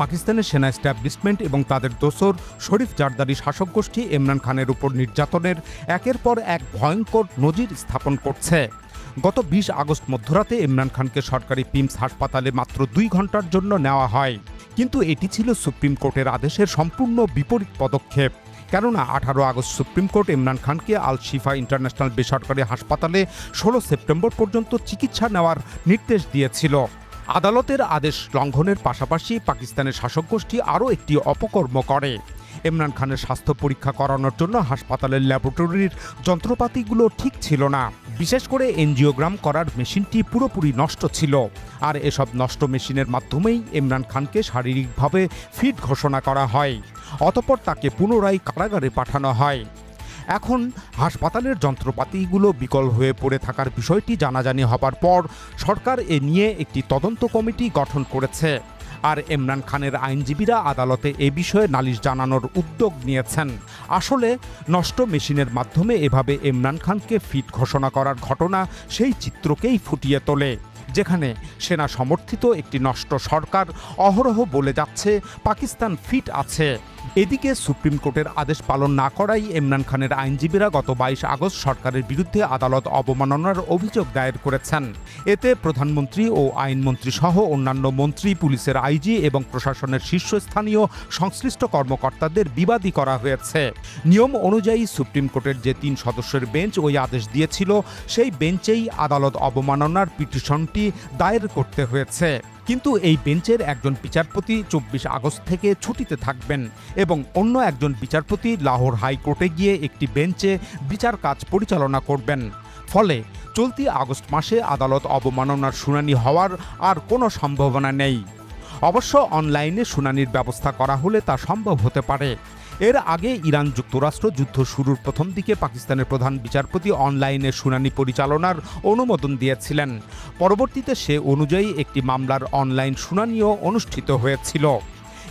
পাকিস্তানের সেনা এস্টাবলিশমেন্ট এবং তাদের দোসর শরীফ জারদারি শাসক গোষ্ঠী ইমরান খানের উপর নির্যাতনের একের পর এক ভয়ঙ্কর নজির স্থাপন করছে। গত ২০ আগস্ট মধ্যরাতে ইমরান খানকে সরকারি পিমস হাসপাতালে মাত্র ২ ঘন্টার জন্য নেওয়া হয়, কিন্তু এটি ছিল সুপ্রিম কোর্টের আদেশের সম্পূর্ণ বিপরীত পদক্ষেপ। কেননা ১৮ আগস্ট সুপ্রিম কোর্ট ইমরান খানকে আল শিফা ইন্টারন্যাশনাল বেসরকারি হাসপাতালে ১৬ সেপ্টেম্বর পর্যন্ত চিকিৎসা নেওয়ার নির্দেশ দিয়েছিল। আদালতের আদেশ লঙ্ঘনের পাশাপাশি পাকিস্তানের শাসক গোষ্ঠী আরও একটি অপকর্ম করে। ইমরান খানের স্বাস্থ্য পরীক্ষা করানোর জন্য হাসপাতালের ল্যাবরেটরির যন্ত্রপাতিগুলো ঠিক ছিল না। বিশেষ করে এনজিওগ্রাম করার মেশিনটি পুরোপুরি নষ্ট ছিল। আর এসব নষ্ট মেশিনের মাধ্যমেই ইমরান খানকে শারীরিকভাবে ফিট ঘোষণা করা হয়। অতঃপর তাকে পুনরায় কারাগারে পাঠানো হয়। এখন হাসপাতালের যন্ত্রপাতিগুলো বিকল হয়ে পড়ে থাকার বিষয়টি জানাজানি হবার পর সরকার এ নিয়ে একটি তদন্ত কমিটি গঠন করেছে। আর ইমরান খানের আইনজীবীরা আদালতে এ বিষয়ে নালিশ জানানোর উদ্যোগ নিয়েছেন। আসলে নষ্ট মেশিনের মাধ্যমে এভাবে ইমরান খানকে ফিট ঘোষণা করার ঘটনা সেই চিত্রকেই ফুটিয়ে তোলে, যেখানে সেনা সমর্থিত একটি নষ্ট সরকার অহরহ বলে যাচ্ছে পাকিস্তান ফিট আছে। এদিকে সুপ্রিম কোর্টের আদেশ পালন না করায় ইমরান খানের আইনজীবীরা গত ২২ আগস্ট সরকারের বিরুদ্ধে আদালত অবমাননার অভিযোগ দায়ের করেছেন। এতে প্রধানমন্ত্রী ও আইনমন্ত্রী সহ অন্যান্য মন্ত্রী, পুলিশের আইজি এবং প্রশাসনের শীর্ষস্থানীয় সংশ্লিষ্ট কর্মকর্তাদের বিবাদী করা হয়েছে। নিয়ম অনুযায়ী সুপ্রিম কোর্টের যে ৩ সদস্যের বেঞ্চ ওই আদেশ দিয়েছিল, সেই বেঞ্চেই আদালত অবমাননার পিটিশনটি দায়ের করতে হয়েছে। কিন্তু এই বেঞ্চের একজন বিচারপতি ২৪ আগস্ট থেকে ছুটিতে থাকবেন এবং অন্য একজন বিচারপতি লাহোর হাইকোর্টে গিয়ে একটি বেঞ্চে বিচার কাজ পরিচালনা করবেন। ফলে চলতি আগস্ট মাসে আদালত অবমাননার শুনানি হওয়ার আর কোনো সম্ভাবনা নেই। অবশ্য অনলাইনে শুনানির ব্যবস্থা করা হলে তা সম্ভব হতে পারে। এর আগে ইরান যুক্তরাষ্ট্র যুদ্ধ শুরুর প্রথম দিকে পাকিস্তানের প্রধান বিচারপতি অনলাইনে শুনানি পরিচালনার অনুমোদন দিয়েছিলেন। পরবর্তীতে সে অনুযায়ী একটি মামলার অনলাইন শুনানিও অনুষ্ঠিত হয়েছিল।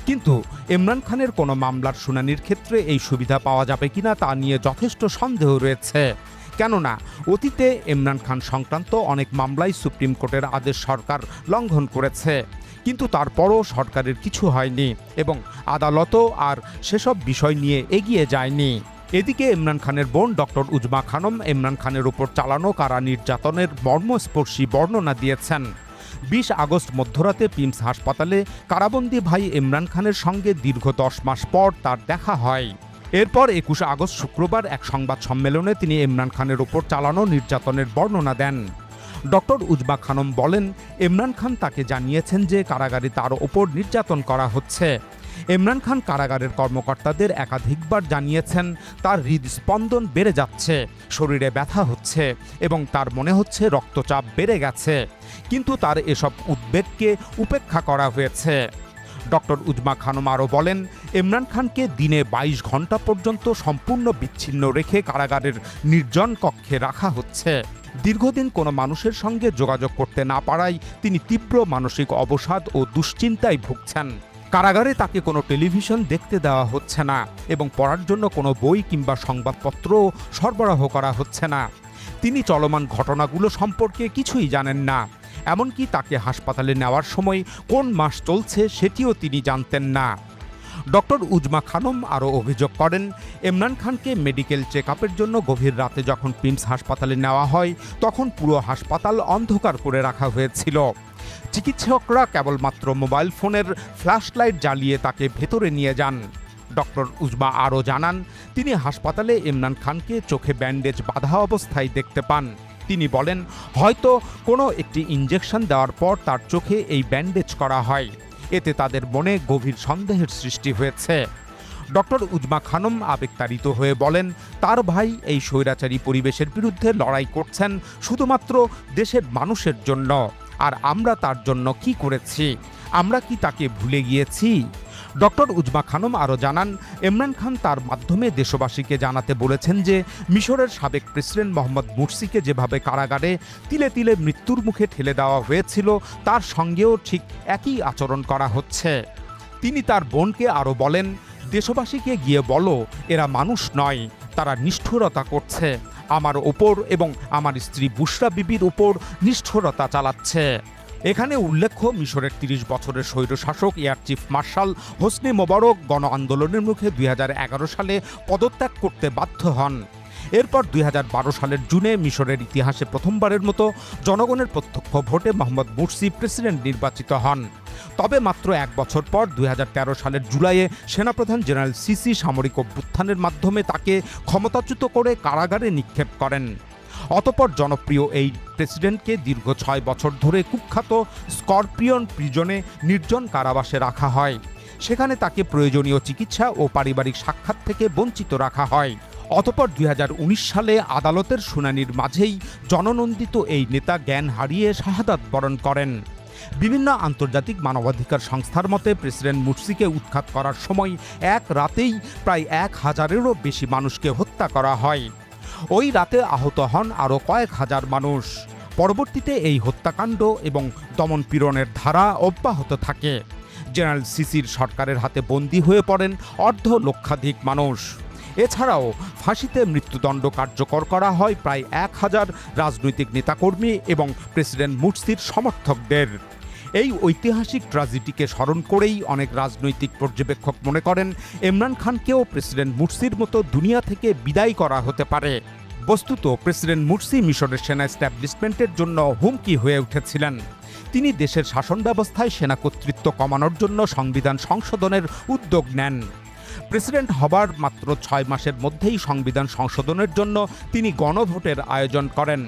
কিন্তু ইমরান খানের কোনো মামলার শুনানির ক্ষেত্রে এই সুবিধা পাওয়া যাবে কিনা তা নিয়ে যথেষ্ট সন্দেহ রয়েছে। কেননা অতীতে ইমরান খান সংক্রান্ত অনেক মামলায় সুপ্রিম কোর্টের আদেশ সরকার লঙ্ঘন করেছে, কিন্তু তারপরও সরকারের কিছু হয়নি এবং আদালতও আর সেসব বিষয় নিয়ে এগিয়ে যায়নি। এদিকে ইমরান খানের বোন ডক্টর উজমা খানম ইমরান খানের উপর চালানো কারা নির্যাতনের মর্মস্পর্শী বর্ণনা দিয়েছেন। ২০ আগস্ট মধ্যরাতে পিমস হাসপাতালে কারাবন্দী ভাই ইমরান খানের সঙ্গে দীর্ঘ ১০ মাস পর তার দেখা হয়। এরপর ২১ আগস্ট শুক্রবার এক সংবাদ সম্মেলনে তিনি ইমরান খানের উপর চালানো নির্যাতনের বর্ণনা দেন। ডক্টর উজমা খানম বলেন, ইমরান খান তাকে জানিয়েছেন যে কারাগারে তার ওপর নির্যাতন করা হচ্ছে। ইমরান খান কারাগারের কর্মকর্তাদের একাধিকবার জানিয়েছেন তার হৃদস্পন্দন বেড়ে যাচ্ছে, শরীরে ব্যথা হচ্ছে এবং তার মনে হচ্ছে রক্তচাপ বেড়ে গেছে, কিন্তু তার এসব উদ্বেগকে উপেক্ষা করা হয়েছে। ডক্টর উজমা খানম আরও বলেন, ইমরান খানকে দিনে ২২ ঘন্টা পর্যন্ত সম্পূর্ণ বিচ্ছিন্ন রেখে কারাগারের নির্জন কক্ষে রাখা হচ্ছে। দীর্ঘদিন কোনো মানুষের সঙ্গে যোগাযোগ করতে না পারায় তিনি তীব্র মানসিক অবসাদ ও দুশ্চিন্তায় ভুগছেন। কারাগারে তাকে কোনো টেলিভিশন দেখতে দেওয়া হচ্ছে না এবং পড়ার জন্য কোনো বই কিংবা সংবাদপত্রও সরবরাহ করা হচ্ছে না। তিনি চলমান ঘটনাগুলো সম্পর্কে কিছুই জানেন না। এমনকি তাকে হাসপাতালে নেওয়ার সময় কোন মাস চলছে সেটিও তিনি জানতেন না। ডক্টর উজমা খানম আরও অভিযোগ করেন, ইমরান খানকে মেডিকেল চেকআপের জন্য গভীর রাতে যখন পিমস হাসপাতালে নেওয়া হয়, তখন পুরো হাসপাতাল অন্ধকার করে রাখা হয়েছিল। চিকিৎসকরা কেবলমাত্র মোবাইল ফোনের ফ্ল্যাশলাইট জ্বালিয়ে তাকে ভেতরে নিয়ে যান। ডক্টর উজমা আরও জানান, তিনি হাসপাতালে ইমরান খানকে চোখে ব্যান্ডেজ বাঁধা অবস্থায় দেখতে পান। তিনি বলেন, হয়তো কোনো একটি ইঞ্জেকশন দেওয়ার পর তার চোখে এই ব্যান্ডেজ করা হয়। এতে তাদের মনে গভীর সন্দেহের সৃষ্টি হয়েছে। ডক্টর উজমা খানম আবেগতাড়িত হয়ে বলেন, তার ভাই এই স্বৈরাচারী পরিবেশের বিরুদ্ধে লড়াই করছেন শুধুমাত্র দেশের মানুষের জন্য। আর আমরা তার জন্য কি করেছি? আমরা কি তাকে ভুলে গিয়েছি? ডক্টর উজমা খানম আরও জানান, ইমরান খান তার মাধ্যমে দেশবাসীকে জানাতে বলেছেন যে মিশরের সাবেক প্রেসিডেন্ট মোহাম্মদ মুরসিকে যেভাবে কারাগারে তিলে তিলে মৃত্যুর মুখে ঠেলে দেওয়া হয়েছিল, তার সঙ্গেও ঠিক একই আচরণ করা হচ্ছে। তিনি তার বোনকে আরও বলেন, দেশবাসীকে গিয়ে বলো এরা মানুষ নয়, তারা নিষ্ঠুরতা করছে, আমার ওপর এবং আমার স্ত্রী বুশরা বিবির উপর নিষ্ঠুরতা চালাচ্ছে। এখানে উল্লেখ্য, মিশরের ৩০ বছরের স্বৈরশাসক এয়ার চিফ মার্শাল হোসনি মোবারক গণ আন্দোলনের মুখে ২০১১ সালে পদত্যাগ করতে বাধ্য হন। এরপর ২০১২ সালের জুনে মিশরের ইতিহাসে প্রথমবারের মতো জনগণের প্রত্যক্ষ ভোটে মোহাম্মদ মুরসি প্রেসিডেন্ট নির্বাচিত হন। তবে মাত্র এক বছর পর ২০১৩ সালের জুলাইয়ে সেনাপ্রধান জেনারেল সিসি সামরিক অভ্যুত্থানের মাধ্যমে তাকে ক্ষমতাচ্যুত করে কারাগারে নিক্ষেপ করেন। অতঃপর জনপ্রিয় এই প্রেসিডেন্টকে দীর্ঘ ৬ বছর ধরে কুখ্যাত স্করপিয়ন প্রিজনে নির্জন কারাবাসে রাখা হয়। সেখানে তাকে প্রয়োজনীয় চিকিৎসা ও পারিবারিক সাক্ষাৎ থেকে বঞ্চিত রাখা হয়। অতঃপর ২০১৯ সালে আদালতের শুনানির মাঝেই জননন্দিত এই নেতা জ্ঞান হারিয়ে শাহাদাত বরণ করেন। বিভিন্ন আন্তর্জাতিক মানবাধিকার সংস্থার মতে প্রেসিডেন্ট মুরসিকে উৎখাত করার সময় এক রাতেই প্রায় ১,০০০-এরও বেশি মানুষকে হত্যা করা হয়। ওই রাতে আহত হন আরও কয়েক হাজার মানুষ। পরবর্তীতে এই হত্যাকাণ্ড এবং দমনপীড়নের ধারা অব্যাহত থাকে। জেনারেল সিসির সরকারের হাতে বন্দী হয়ে পড়েন অর্ধলক্ষাধিক মানুষ। এছাড়াও ফাঁসিতে মৃত্যুদণ্ড কার্যকর করা হয় প্রায় ১,০০০ রাজনৈতিক নেতাকর্মী এবং প্রেসিডেন্ট মুরসির সমর্থকদের। এই ঐতিহাসিক ট্র্যাজেডিকে স্মরণ করেই অনেক রাজনৈতিক পর্যবেক্ষক মনে করেন ইমরান খানকেও প্রেসিডেন্ট মুরসির মতো দুনিয়া থেকে বিদায় করা হতে পারে। বস্তুত প্রেসিডেন্ট মুরসি মিশরের সেনা এস্টাবলিশমেন্টের জন্য হুমকি হয়ে উঠেছিলেন। তিনি দেশের শাসন ব্যবস্থায় সেনা কর্তৃত্ব কমানোর জন্য সংবিধান সংশোধনের উদ্যোগ নেন। প্রেসিডেন্ট হবার মাত্র ৬ মাসের মধ্যেই সংবিধান সংশোধনের জন্য তিনি গণভোটের আয়োজন করেন।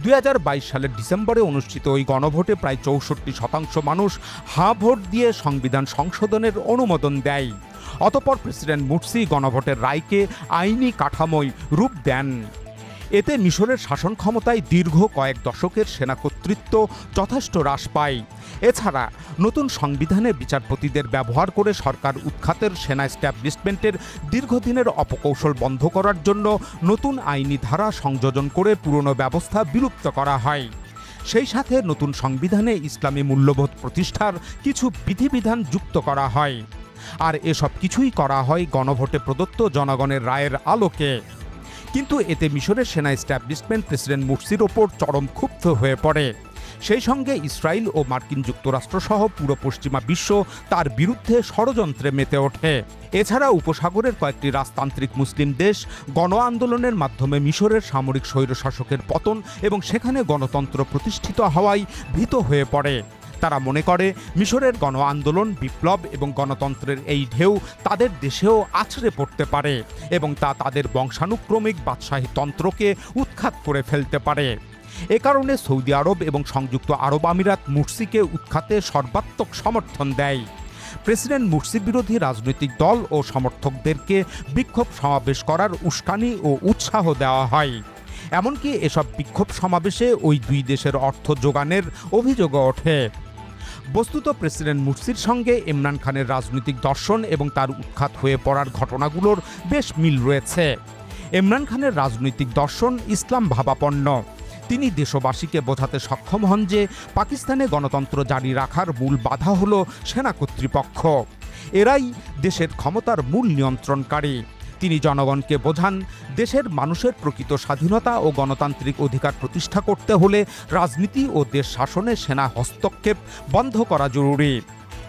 ২০২২ সালের ডিসেম্বরে অনুষ্ঠিত ওই গণভোটে প্রায় ৬৪% মানুষ হাঁ ভোট দিয়ে সংবিধান সংশোধনের অনুমোদন দেয়। অতঃপর প্রেসিডেন্ট মুরসি গণভোটের রায়কে আইনি কাঠামোয় রূপ দেন। এতে মিশরের শাসন ক্ষমতায় দীর্ঘ কয়েক দশকের সেনা কর্তৃত্ব যথেষ্ট হ্রাস পায়। এছাড়া নতুন সংবিধানে বিচারপতিদের ব্যবহার করে সরকার উৎখাতের সেনা এস্টাবলিশমেন্টের দীর্ঘদিনের অপকৌশল বন্ধ করার জন্য নতুন আইনি ধারা সংযোজন করে পুরনো ব্যবস্থা বিলুপ্ত করা হয়। সেই সাথে নতুন সংবিধানে ইসলামী মূল্যবোধ প্রতিষ্ঠার কিছু বিধিবিধান যুক্ত করা হয়। আর এসব কিছুই করা হয় গণভোটে প্রদত্ত জনগণের রায়ের আলোকে। কিন্তু এতে মিশরের সেনা এস্টাবলিশমেন্ট প্রেসিডেন্ট মুরসির ওপর চরম ক্ষুব্ধ হয়ে পড়ে। সেই সঙ্গে ইসরায়েল ও মার্কিন যুক্তরাষ্ট্র সহ পুরো পশ্চিমা বিশ্ব তার বিরুদ্ধে ষড়যন্ত্রে মেতে ওঠে। এছাড়া উপসাগরের কয়েকটি রাজতান্ত্রিক মুসলিম দেশ গণ আন্দোলনের মাধ্যমে মিশরের সামরিক স্বৈরশাসকের পতন এবং সেখানে গণতন্ত্র প্রতিষ্ঠিত হওয়ায় ভীত হয়ে পড়ে। তারা মনে করে মিশরের গণ আন্দোলন, বিপ্লব এবং গণতন্ত্রের এই ঢেউ তাদের দেশেও আছড়ে পড়তে পারে এবং তা তাদের বংশানুক্রমিক বাদশাহীতন্ত্রকে উৎখাত করে ফেলতে পারে। এ কারণে সৌদি আরব এবং সংযুক্ত আরব আমিরাত মুরসিকে উৎখাতে সর্বাত্মক সমর্থন দেয়। প্রেসিডেন্ট মুরসি বিরোধী রাজনৈতিক দল ও সমর্থকদেরকে বিক্ষোভ সমাবেশ করার উস্কানি ও উৎসাহ দেওয়া হয়। এমনকি এসব বিক্ষোভ সমাবেশে ওই দুই দেশের অর্থ যোগানের অভিযোগও ওঠে। বস্তুত প্রেসিডেন্ট মুরসির সঙ্গে ইমরান খানের রাজনৈতিক দর্শন এবং তার উৎখাত হয়ে পড়ার ঘটনাগুলোর বেশ মিল রয়েছে। ইমরান খানের রাজনৈতিক দর্শন ইসলাম ভাবাপন্ন। তিনি দেশবাসীকে বোঝাতে সক্ষম হন যে পাকিস্তানে গণতন্ত্র জারি রাখার মূল বাধা হল সেনা কর্তৃপক্ষ। এরাই দেশের ক্ষমতার মূল নিয়ন্ত্রণকারী। তিনি জনগণকে বোঝান দেশের মানুষের প্রকৃত স্বাধীনতা ও গণতান্ত্রিক অধিকার প্রতিষ্ঠা করতে হলে রাজনীতি ও দেশ শাসনে সেনা হস্তক্ষেপ বন্ধ করা জরুরি।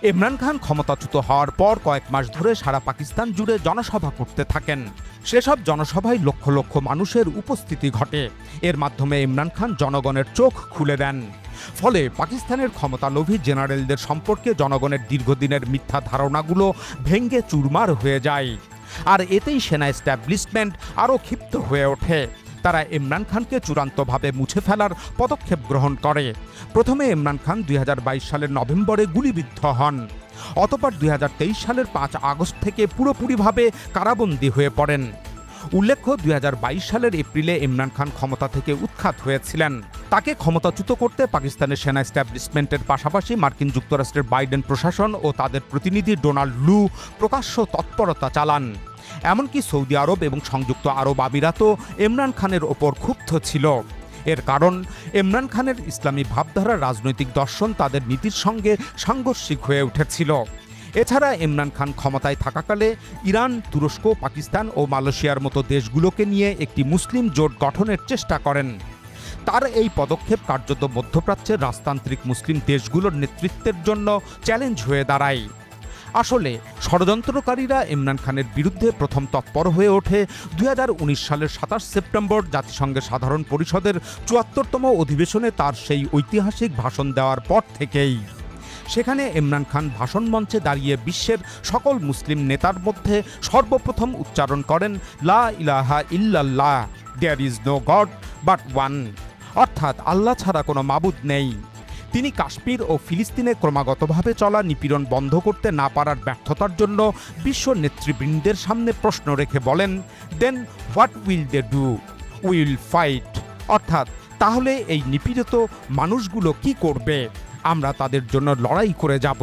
ইমরান খান ক্ষমতাচ্যুত হওয়ার পর কয়েক মাস ধরে সারা পাকিস্তান জুড়ে জনসভা করতে থাকেন। সেসব জনসভায় লক্ষ লক্ষ মানুষের উপস্থিতি ঘটে। এর মাধ্যমে ইমরান খান জনগণের চোখ খুলে দেন। ফলে পাকিস্তানের ক্ষমতালোভী জেনারেলদের সম্পর্কে জনগণের দীর্ঘদিনের মিথ্যা ধারণাগুলো ভেঙে চুরমার হয়ে যায়। আর এতেই সেনা এস্টাবলিশমেন্ট আরও ক্ষিপ্ত হয়ে ওঠে। তারা ইমরান খানকে চূড়ান্তভাবে মুছে ফেলার পদক্ষেপ গ্রহণ করে। প্রথমে ইমরান খান ২০২২ সালের নভেম্বরে গুলিবিদ্ধ হন। অতঃপর ২০২৩ সালের ৫ আগস্ট থেকে পুরোপুরিভাবে কারাবন্দী হয়ে পড়েন। উল্লেখ্য, ২০২২ সালের এপ্রিলে ইমরান খান ক্ষমতা থেকে উৎখাত হয়েছিলেন। তাকে ক্ষমতাচ্যুত করতে পাকিস্তানের সেনা এস্টাবলিশমেন্টের পাশাপাশি মার্কিন যুক্তরাষ্ট্রের বাইডেন প্রশাসন ও তাদের প্রতিনিধি ডোনাল্ড লু প্রকাশ্য তৎপরতা চালান। এমনকি সৌদি আরব এবং সংযুক্ত আরব আমিরাতও ইমরান খানের ওপর ক্ষুব্ধ ছিল। এর কারণ ইমরান খানের ইসলামী ভাবধারার রাজনৈতিক দর্শন তাদের নীতির সঙ্গে সাংঘর্ষিক হয়ে উঠেছিল। এছাড়া ইমরান খান ক্ষমতায় থাকাকালে ইরান, তুরস্ক, পাকিস্তান ও মালয়েশিয়ার মতো দেশগুলোকে নিয়ে একটি মুসলিম জোট গঠনের চেষ্টা করেন। তার এই পদক্ষেপ কার্যত মধ্যপ্রাচ্যের রাজতান্ত্রিক মুসলিম দেশগুলোর নেতৃত্বের জন্য চ্যালেঞ্জ হয়ে দাঁড়ায়। আসলে ষড়যন্ত্রকারীরা ইমরান খানের বিরুদ্ধে প্রথম তৎপর হয়ে ওঠে 2019 সালের 27 সেপ্টেম্বর জাতিসংঘের সাধারণ পরিষদের 74তম অধিবেশনে তার সেই ঐতিহাসিক ভাষণ দেওয়ার পর থেকেই। সেখানে ইমরান খান ভাষণ মঞ্চে দাঁড়িয়ে বিশ্বের সকল মুসলিম নেতার মধ্যে সর্বপ্রথম উচ্চারণ করেন লা ইলাহা ইল্লাল্লাহ, there is no god but one, অর্থাৎ আল্লাহ ছাড়া কোনো মাবুদ নেই। তিনি কাশ্মীর ও ফিলিস্তিনে ক্রমাগতভাবে চলা নিপীড়ন বন্ধ করতে না পারার ব্যর্থতার জন্য বিশ্ব নেতৃবৃন্দের সামনে প্রশ্ন রেখে বলেন, then what will they do, will fight, অর্থাৎ তাহলে এই নিপীড়িত মানুষগুলো কি করবে, আমরা তাদের জন্য লড়াই করে যাব।